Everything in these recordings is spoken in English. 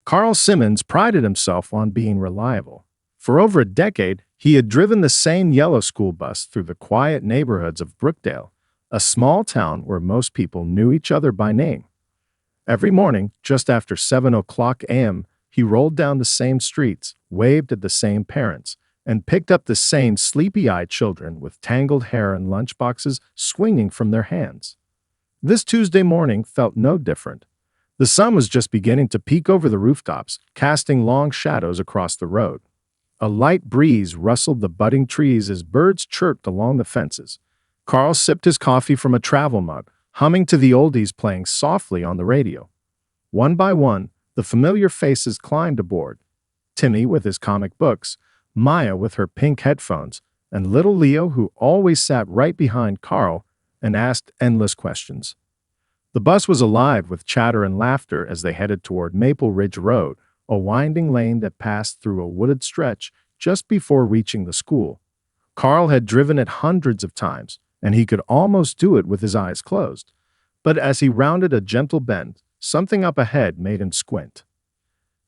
Carl Simmons prided himself on being reliable. For over a decade, he had driven the same yellow school bus through the quiet neighborhoods of Brookdale, a small town where most people knew each other by name. Every morning, just after 7 o'clock a.m., he rolled down the same streets, waved at the same parents, and picked up the same sleepy-eyed children with tangled hair and lunchboxes swinging from their hands. This Tuesday morning felt no different. The sun was just beginning to peek over the rooftops, casting long shadows across the road. A light breeze rustled the budding trees as birds chirped along the fences. Carl sipped his coffee from a travel mug, humming to the oldies playing softly on the radio. One by one, the familiar faces climbed aboard. Timmy with his comic books, Maya with her pink headphones, and little Leo who always sat right behind Carl and asked endless questions. The bus was alive with chatter and laughter as they headed toward Maple Ridge Road, a winding lane that passed through a wooded stretch just before reaching the school. Carl had driven it hundreds of times, and he could almost do it with his eyes closed. But as he rounded a gentle bend, something up ahead made him squint.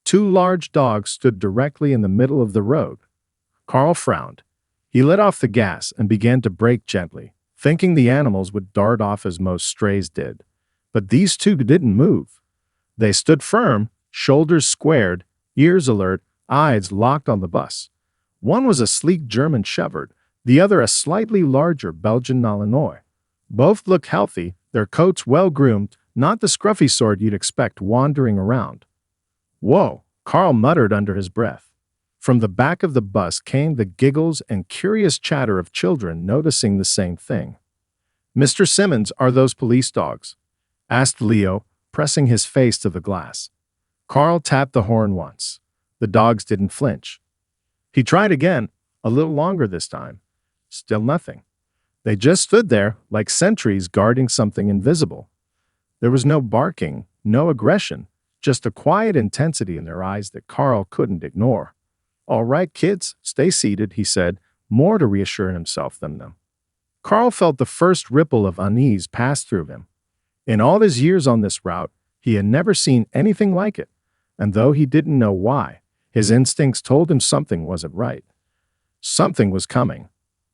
Two large dogs stood directly in the middle of the road. Carl frowned. He let off the gas and began to brake gently, thinking the animals would dart off as most strays did. But these two didn't move. They stood firm, shoulders squared, ears alert, eyes locked on the bus. One was a sleek German Shepherd, the other a slightly larger Belgian Malinois. Both looked healthy, their coats well-groomed, not the scruffy sort you'd expect wandering around. "Whoa," Carl muttered under his breath. From the back of the bus came the giggles and curious chatter of children noticing the same thing. "Mr. Simmons, are those police dogs?" asked Leo, pressing his face to the glass. Carl tapped the horn once. The dogs didn't flinch. He tried again, a little longer this time. Still nothing. They just stood there, like sentries guarding something invisible. There was no barking, no aggression, just a quiet intensity in their eyes that Carl couldn't ignore. "All right, kids, stay seated," he said, more to reassure himself than them. Carl felt the first ripple of unease pass through him. In all his years on this route, he had never seen anything like it, and though he didn't know why, his instincts told him something wasn't right. Something was coming.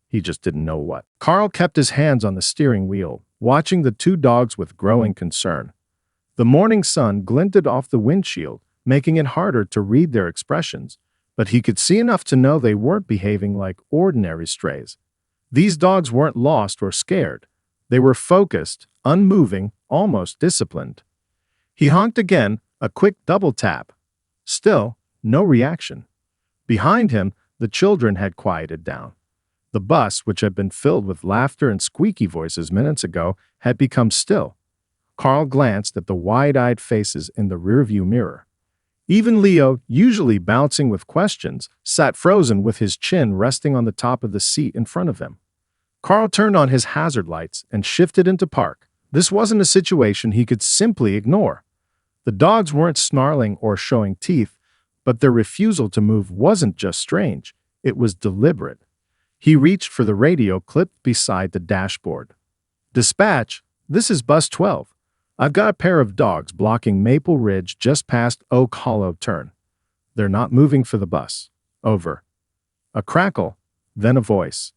He just didn't know what. Carl kept his hands on the steering wheel, watching the two dogs with growing concern. The morning sun glinted off the windshield, making it harder to read their expressions, but he could see enough to know they weren't behaving like ordinary strays. These dogs weren't lost or scared. They were focused, unmoving, almost disciplined. He honked again, a quick double tap. Still, no reaction. Behind him, the children had quieted down. The bus, which had been filled with laughter and squeaky voices minutes ago, had become still. Carl glanced at the wide-eyed faces in the rearview mirror. Even Leo, usually bouncing with questions, sat frozen with his chin resting on the top of the seat in front of him. Carl turned on his hazard lights and shifted into park. This wasn't a situation he could simply ignore. The dogs weren't snarling or showing teeth, but their refusal to move wasn't just strange, it was deliberate. He reached for the radio clipped beside the dashboard. "Dispatch, this is Bus 12. I've got a pair of dogs blocking Maple Ridge just past Oak Hollow turn. They're not moving for the bus. Over." A crackle, then a voice.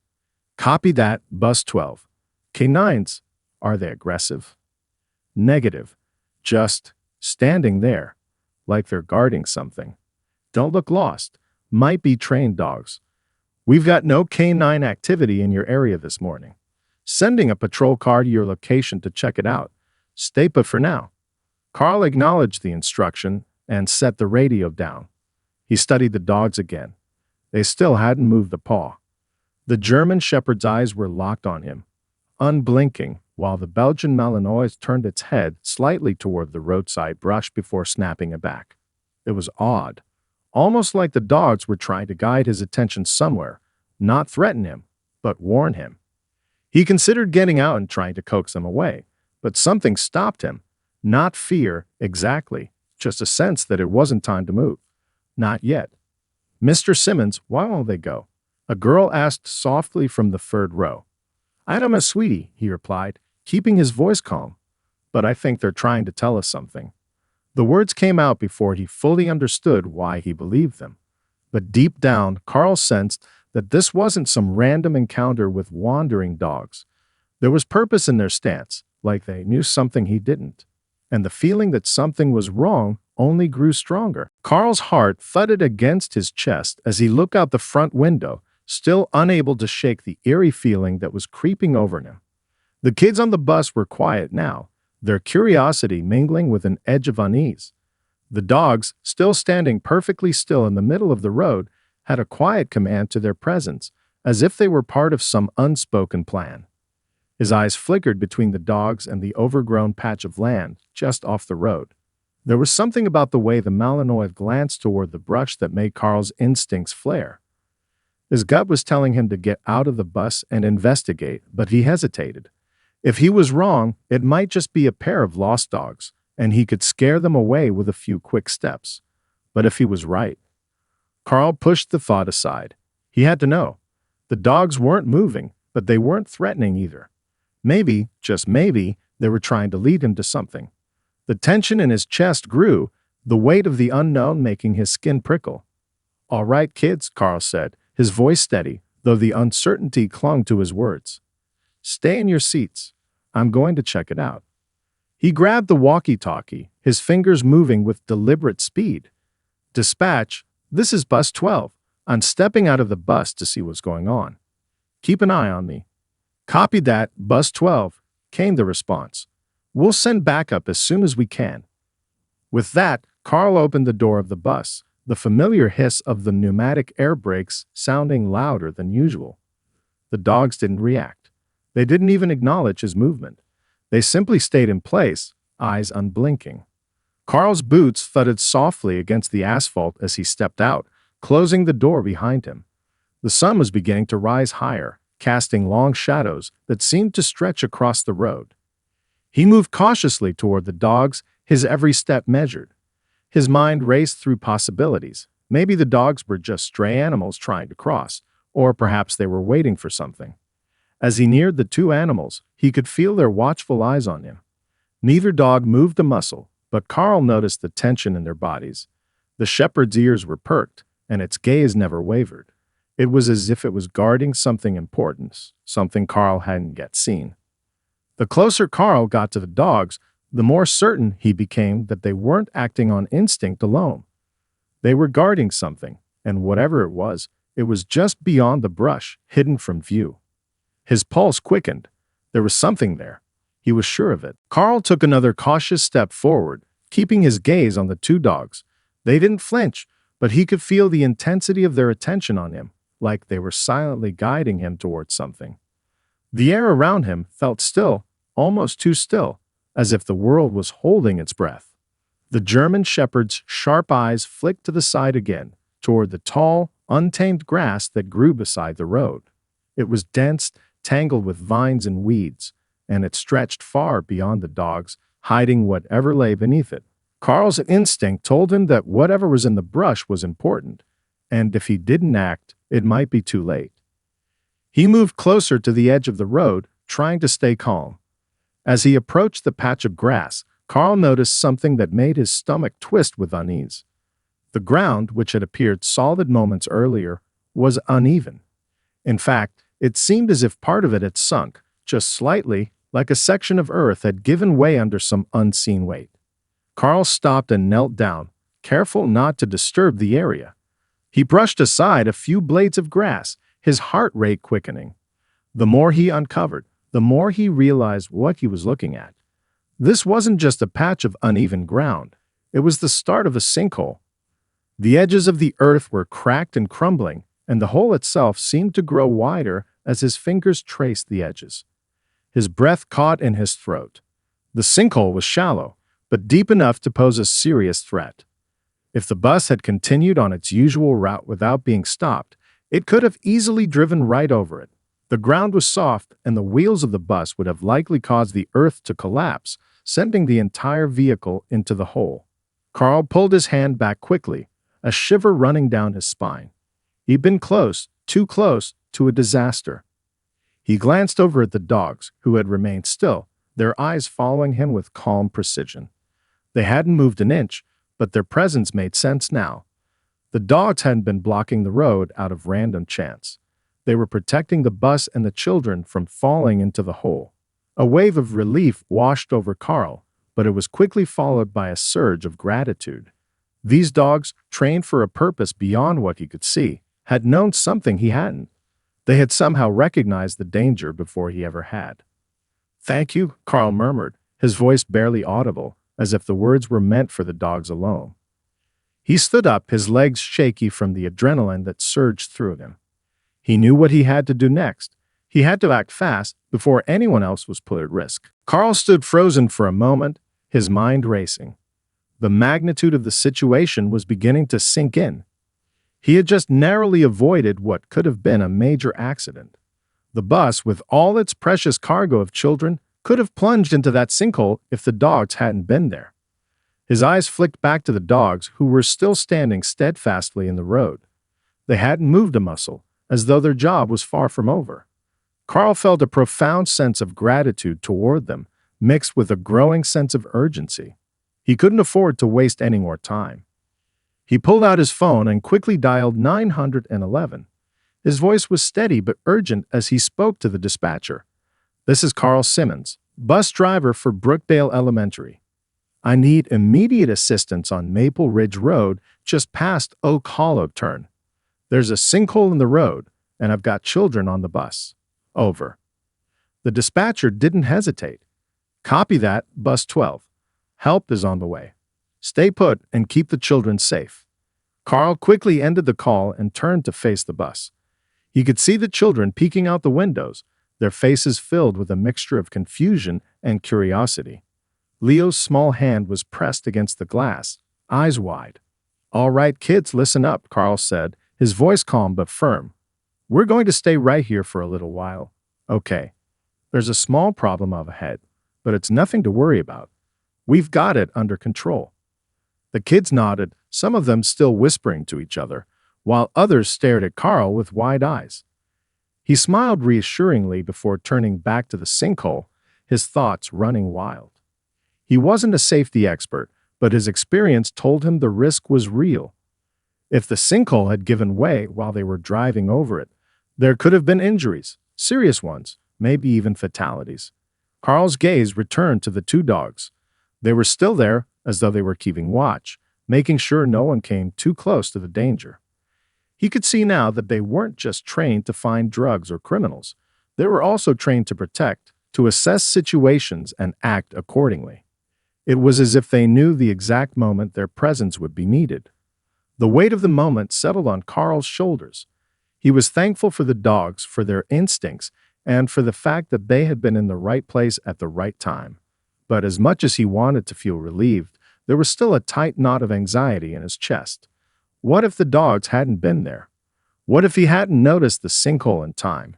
"Copy that, Bus 12. K9s, are they aggressive?" "Negative. Just standing there, like they're guarding something. Don't look lost. Might be trained dogs. We've got no K9 activity in your area this morning. Sending a patrol car to your location to check it out. Stay put for now." Carl acknowledged the instruction and set the radio down. He studied the dogs again. They still hadn't moved a paw. The German Shepherd's eyes were locked on him, unblinking, while the Belgian Malinois turned its head slightly toward the roadside brush before snapping it back. It was odd, almost like the dogs were trying to guide his attention somewhere, not threaten him, but warn him. He considered getting out and trying to coax them away, but something stopped him. Not fear, exactly, just a sense that it wasn't time to move. Not yet. "Mr. Simmons, why won't they go?" a girl asked softly from the third row. "I don't know, sweetie," he replied, keeping his voice calm. "But I think they're trying to tell us something." The words came out before he fully understood why he believed them. But deep down, Carl sensed that this wasn't some random encounter with wandering dogs. There was purpose in their stance, like they knew something he didn't. And the feeling that something was wrong only grew stronger. Carl's heart thudded against his chest as he looked out the front window, still unable to shake the eerie feeling that was creeping over him. The kids on the bus were quiet now, their curiosity mingling with an edge of unease. The dogs, still standing perfectly still in the middle of the road, had a quiet command to their presence, as if they were part of some unspoken plan. His eyes flickered between the dogs and the overgrown patch of land just off the road. There was something about the way the Malinois glanced toward the brush that made Carl's instincts flare. His gut was telling him to get out of the bus and investigate, but he hesitated. If he was wrong, it might just be a pair of lost dogs, and he could scare them away with a few quick steps. But if he was right? Carl pushed the thought aside. He had to know. The dogs weren't moving, but they weren't threatening either. Maybe, just maybe, they were trying to lead him to something. The tension in his chest grew, the weight of the unknown making his skin prickle. "All right, kids," Carl said, his voice steady, though the uncertainty clung to his words. "Stay in your seats. I'm going to check it out." He grabbed the walkie-talkie, his fingers moving with deliberate speed. "Dispatch, this is Bus 12. I'm stepping out of the bus to see what's going on. Keep an eye on me." "Copy that, Bus 12, came the response. "We'll send backup as soon as we can." With that, Carl opened the door of the bus, the familiar hiss of the pneumatic air brakes sounding louder than usual. The dogs didn't react. They didn't even acknowledge his movement. They simply stayed in place, eyes unblinking. Carl's boots thudded softly against the asphalt as he stepped out, closing the door behind him. The sun was beginning to rise higher, casting long shadows that seemed to stretch across the road. He moved cautiously toward the dogs, his every step measured. His mind raced through possibilities. Maybe the dogs were just stray animals trying to cross, or perhaps they were waiting for something. As he neared the two animals, he could feel their watchful eyes on him. Neither dog moved a muscle, but Carl noticed the tension in their bodies. The shepherd's ears were perked, and its gaze never wavered. It was as if it was guarding something important, something Carl hadn't yet seen. The closer Carl got to the dogs, the more certain he became that they weren't acting on instinct alone. They were guarding something, and whatever it was just beyond the brush, hidden from view. His pulse quickened. There was something there. He was sure of it. Carl took another cautious step forward, keeping his gaze on the two dogs. They didn't flinch, but he could feel the intensity of their attention on him, like they were silently guiding him towards something. The air around him felt still, almost too still, as if the world was holding its breath. The German shepherd's sharp eyes flicked to the side again, toward the tall, untamed grass that grew beside the road. It was dense, tangled with vines and weeds, and it stretched far beyond the dogs, hiding whatever lay beneath it. Carl's instinct told him that whatever was in the brush was important, and if he didn't act, it might be too late. He moved closer to the edge of the road, trying to stay calm. As he approached the patch of grass, Carl noticed something that made his stomach twist with unease. The ground, which had appeared solid moments earlier, was uneven. In fact, it seemed as if part of it had sunk, just slightly, like a section of earth had given way under some unseen weight. Carl stopped and knelt down, careful not to disturb the area. He brushed aside a few blades of grass, his heart rate quickening. The more he uncovered, the more he realized what he was looking at. This wasn't just a patch of uneven ground. It was the start of a sinkhole. The edges of the earth were cracked and crumbling, and the hole itself seemed to grow wider as his fingers traced the edges. His breath caught in his throat. The sinkhole was shallow, but deep enough to pose a serious threat. If the bus had continued on its usual route without being stopped, it could have easily driven right over it. The ground was soft, and the wheels of the bus would have likely caused the earth to collapse, sending the entire vehicle into the hole. Carl pulled his hand back quickly, a shiver running down his spine. He'd been close, too close, to a disaster. He glanced over at the dogs, who had remained still, their eyes following him with calm precision. They hadn't moved an inch, but their presence made sense now. The dogs hadn't been blocking the road out of random chance. They were protecting the bus and the children from falling into the hole. A wave of relief washed over Carl, but it was quickly followed by a surge of gratitude. These dogs, trained for a purpose beyond what he could see, had known something he hadn't. They had somehow recognized the danger before he ever had. "Thank you," Carl murmured, his voice barely audible, as if the words were meant for the dogs alone. He stood up, his legs shaky from the adrenaline that surged through him. He knew what he had to do next. He had to act fast before anyone else was put at risk. Carl stood frozen for a moment, his mind racing. The magnitude of the situation was beginning to sink in. He had just narrowly avoided what could have been a major accident. The bus, with all its precious cargo of children, could have plunged into that sinkhole if the dogs hadn't been there. His eyes flicked back to the dogs, who were still standing steadfastly in the road. They hadn't moved a muscle, as though their job was far from over. Carl felt a profound sense of gratitude toward them, mixed with a growing sense of urgency. He couldn't afford to waste any more time. He pulled out his phone and quickly dialed 911. His voice was steady but urgent as he spoke to the dispatcher. "This is Carl Simmons, bus driver for Brookdale Elementary. I need immediate assistance on Maple Ridge Road just past Oak Hollow turn. There's a sinkhole in the road, and I've got children on the bus. Over." The dispatcher didn't hesitate. "Copy that, bus 12. Help is on the way. Stay put and keep the children safe." Carl quickly ended the call and turned to face the bus. He could see the children peeking out the windows, their faces filled with a mixture of confusion and curiosity. Leo's small hand was pressed against the glass, eyes wide. "All right, kids, listen up," Carl said, his voice calm but firm. "We're going to stay right here for a little while. Okay. There's a small problem up ahead, but it's nothing to worry about. We've got it under control." The kids nodded, some of them still whispering to each other, while others stared at Carl with wide eyes. He smiled reassuringly before turning back to the sinkhole, his thoughts running wild. He wasn't a safety expert, but his experience told him the risk was real. If the sinkhole had given way while they were driving over it, there could have been injuries, serious ones, maybe even fatalities. Carl's gaze returned to the two dogs. They were still there, as though they were keeping watch, making sure no one came too close to the danger. He could see now that they weren't just trained to find drugs or criminals. They were also trained to protect, to assess situations and act accordingly. It was as if they knew the exact moment their presence would be needed. The weight of the moment settled on Carl's shoulders. He was thankful for the dogs, for their instincts, and for the fact that they had been in the right place at the right time. But as much as he wanted to feel relieved, there was still a tight knot of anxiety in his chest. What if the dogs hadn't been there? What if he hadn't noticed the sinkhole in time?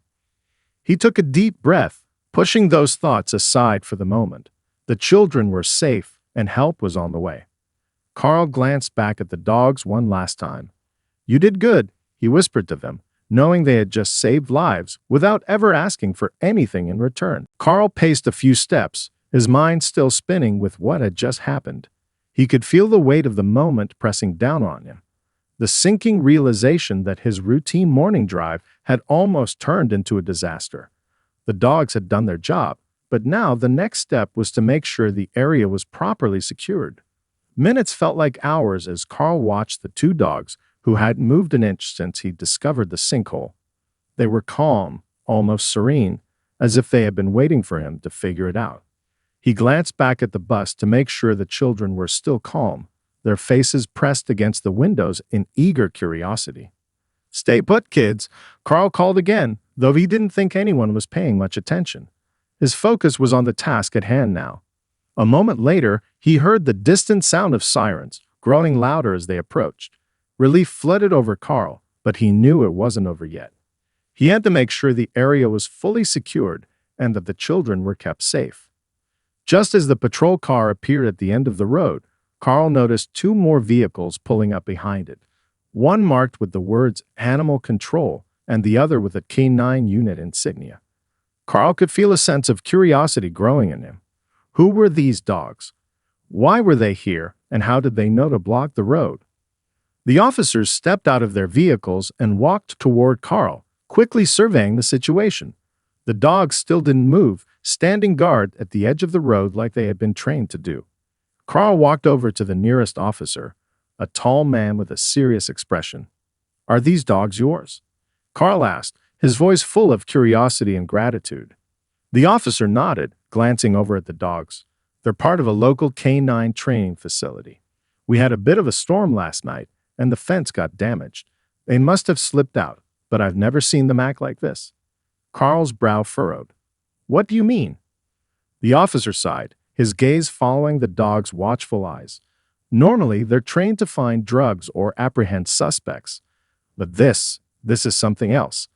He took a deep breath, pushing those thoughts aside for the moment. The children were safe, and help was on the way. Carl glanced back at the dogs one last time. "You did good," he whispered to them, knowing they had just saved lives without ever asking for anything in return. Carl paced a few steps, his mind still spinning with what had just happened. He could feel the weight of the moment pressing down on him. The sinking realization that his routine morning drive had almost turned into a disaster. The dogs had done their job, but now the next step was to make sure the area was properly secured. Minutes felt like hours as Carl watched the two dogs, who hadn't moved an inch since he discovered the sinkhole. They were calm, almost serene, as if they had been waiting for him to figure it out. He glanced back at the bus to make sure the children were still calm, their faces pressed against the windows in eager curiosity. "Stay put, kids," Carl called again, though he didn't think anyone was paying much attention. His focus was on the task at hand now. A moment later, he heard the distant sound of sirens, growing louder as they approached. Relief flooded over Carl, but he knew it wasn't over yet. He had to make sure the area was fully secured and that the children were kept safe. Just as the patrol car appeared at the end of the road, Carl noticed two more vehicles pulling up behind it, one marked with the words "Animal Control" and the other with a K9 unit insignia. Carl could feel a sense of curiosity growing in him. Who were these dogs? Why were they here, and how did they know to block the road? The officers stepped out of their vehicles and walked toward Carl, quickly surveying the situation. The dogs still didn't move, standing guard at the edge of the road like they had been trained to do. Carl walked over to the nearest officer, a tall man with a serious expression. "Are these dogs yours?" Carl asked, his voice full of curiosity and gratitude. The officer nodded, glancing over at the dogs. "They're part of a local canine training facility. We had a bit of a storm last night, and the fence got damaged. They must have slipped out, but I've never seen them act like this." Carl's brow furrowed. "What do you mean?" The officer sighed, his gaze following the dog's watchful eyes. "Normally, they're trained to find drugs or apprehend suspects. But this is something else.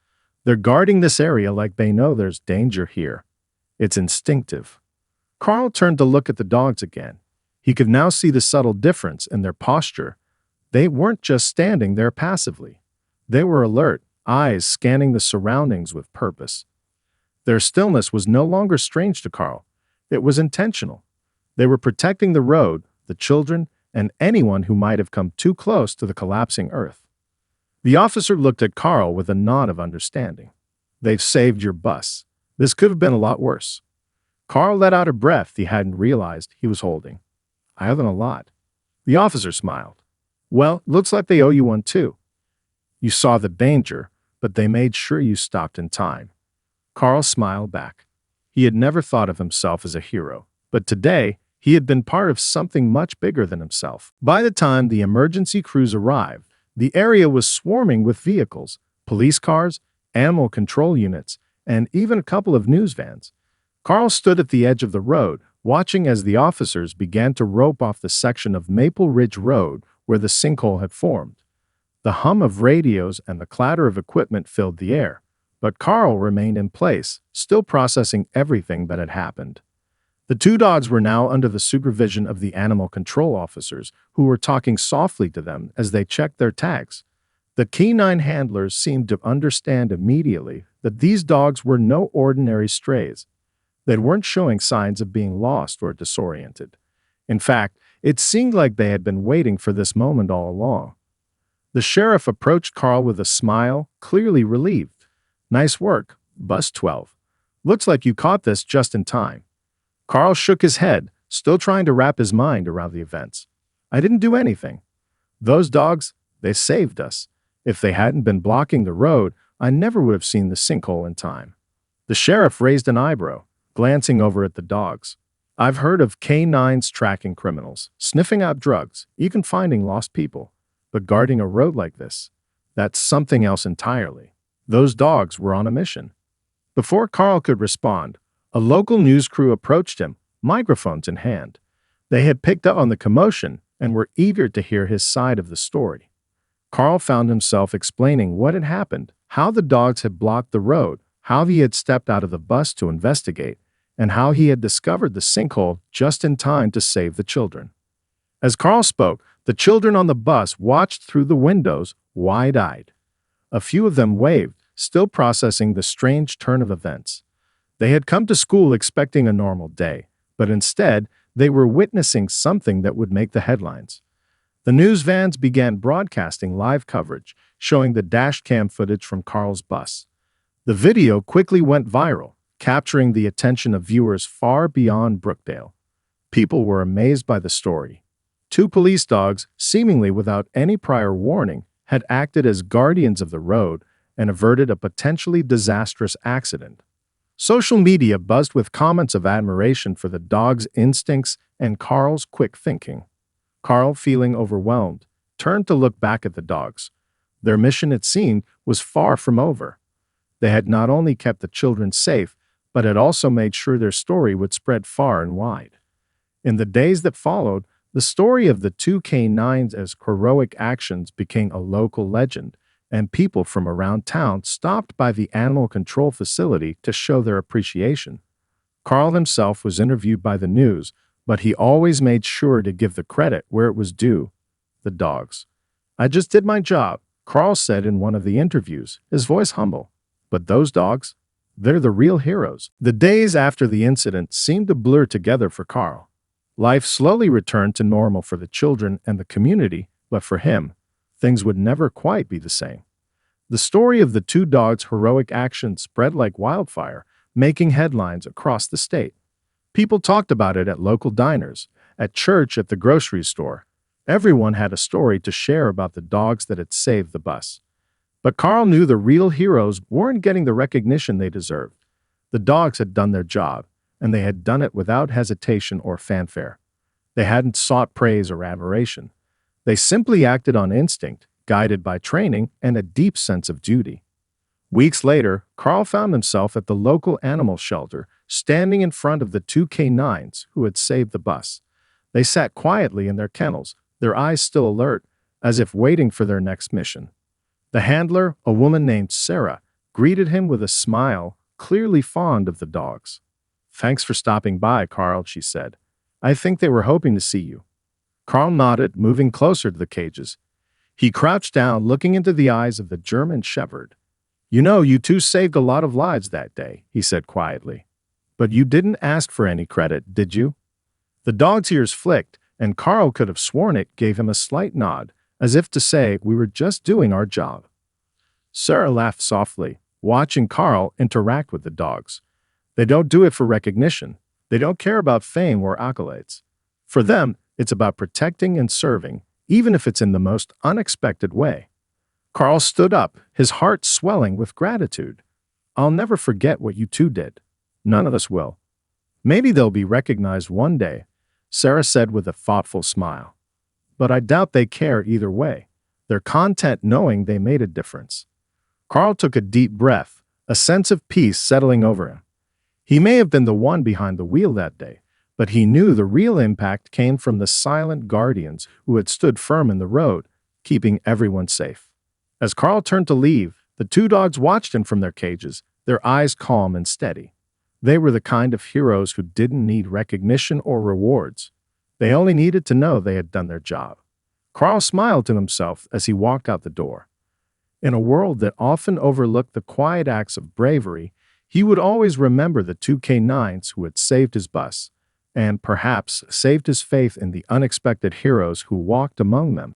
They're guarding this area like they know there's danger here. It's instinctive." Carl turned to look at the dogs again. He could now see the subtle difference in their posture. They weren't just standing there passively. They were alert, eyes scanning the surroundings with purpose. Their stillness was no longer strange to Carl. It was intentional. They were protecting the road, the children, and anyone who might have come too close to the collapsing earth. The officer looked at Carl with a nod of understanding. "They've saved your bus. This could have been a lot worse." Carl let out a breath he hadn't realized he was holding. "I owe them a lot." The officer smiled. "Well, looks like they owe you one too. You saw the danger, but they made sure you stopped in time." Carl smiled back. He had never thought of himself as a hero, but today he had been part of something much bigger than himself. By the time the emergency crews arrived, the area was swarming with vehicles, police cars, animal control units, and even a couple of news vans. Carl stood at the edge of the road, watching as the officers began to rope off the section of Maple Ridge Road where the sinkhole had formed. The hum of radios and the clatter of equipment filled the air, but Carl remained in place, still processing everything that had happened. The two dogs were now under the supervision of the animal control officers, who were talking softly to them as they checked their tags. The canine handlers seemed to understand immediately that these dogs were no ordinary strays. They weren't showing signs of being lost or disoriented. In fact, it seemed like they had been waiting for this moment all along. The sheriff approached Carl with a smile, clearly relieved. "Nice work, Bus 12. Looks like you caught this just in time." Carl shook his head, still trying to wrap his mind around the events. "I didn't do anything. Those dogs, they saved us. If they hadn't been blocking the road, I never would have seen the sinkhole in time." The sheriff raised an eyebrow, glancing over at the dogs. "I've heard of canines tracking criminals, sniffing out drugs, even finding lost people. But guarding a road like this, that's something else entirely. Those dogs were on a mission." Before Carl could respond, a local news crew approached him, microphones in hand. They had picked up on the commotion and were eager to hear his side of the story. Carl found himself explaining what had happened, how the dogs had blocked the road, how he had stepped out of the bus to investigate, and how he had discovered the sinkhole just in time to save the children. As Carl spoke, the children on the bus watched through the windows, wide-eyed. A few of them waved, still processing the strange turn of events. They had come to school expecting a normal day, but instead, they were witnessing something that would make the headlines. The news vans began broadcasting live coverage, showing the dashcam footage from Carl's bus. The video quickly went viral, capturing the attention of viewers far beyond Brookdale. People were amazed by the story. Two police dogs, seemingly without any prior warning, had acted as guardians of the road and averted a potentially disastrous accident. Social media buzzed with comments of admiration for the dog's instincts and Carl's quick thinking. Carl, feeling overwhelmed, turned to look back at the dogs. Their mission, it seemed, was far from over. They had not only kept the children safe, but had also made sure their story would spread far and wide. In the days that followed, the story of the two canines as heroic actions became a local legend, and people from around town stopped by the animal control facility to show their appreciation. Carl himself was interviewed by the news, but he always made sure to give the credit where it was due: the dogs. "I just did my job," Carl said in one of the interviews, his voice humble. "But those dogs, they're the real heroes." The days after the incident seemed to blur together for Carl. Life slowly returned to normal for the children and the community, but for him, things would never quite be the same. The story of the two dogs' heroic action spread like wildfire, making headlines across the state. People talked about it at local diners, at church, at the grocery store. Everyone had a story to share about the dogs that had saved the bus. But Carl knew the real heroes weren't getting the recognition they deserved. The dogs had done their job, and they had done it without hesitation or fanfare. They hadn't sought praise or admiration. They simply acted on instinct, guided by training and a deep sense of duty. Weeks later, Carl found himself at the local animal shelter, standing in front of the two canines who had saved the bus. They sat quietly in their kennels, their eyes still alert, as if waiting for their next mission. The handler, a woman named Sarah, greeted him with a smile, clearly fond of the dogs. "Thanks for stopping by, Carl," she said. "I think they were hoping to see you." Carl nodded, moving closer to the cages. He crouched down, looking into the eyes of the German Shepherd. "You know, you two saved a lot of lives that day," he said quietly. "But you didn't ask for any credit, did you?" The dog's ears flicked, and Carl could have sworn it gave him a slight nod, as if to say, "We were just doing our job." Sarah laughed softly, watching Carl interact with the dogs. They don't do it for recognition. They don't care about fame or accolades. For them, it's about protecting and serving, even if it's in the most unexpected way. Carl stood up, his heart swelling with gratitude. "I'll never forget what you two did. None of us will. Maybe they'll be recognized one day," Sarah said with a thoughtful smile. "But I doubt they care either way. They're content knowing they made a difference." Carl took a deep breath, a sense of peace settling over him. He may have been the one behind the wheel that day, but he knew the real impact came from the silent guardians who had stood firm in the road, keeping everyone safe. As Carl turned to leave, the two dogs watched him from their cages, their eyes calm and steady. They were the kind of heroes who didn't need recognition or rewards. They only needed to know they had done their job. Carl smiled to himself as he walked out the door. In a world that often overlooked the quiet acts of bravery, he would always remember the two canines who had saved his bus, and perhaps saved his faith in the unexpected heroes who walked among them.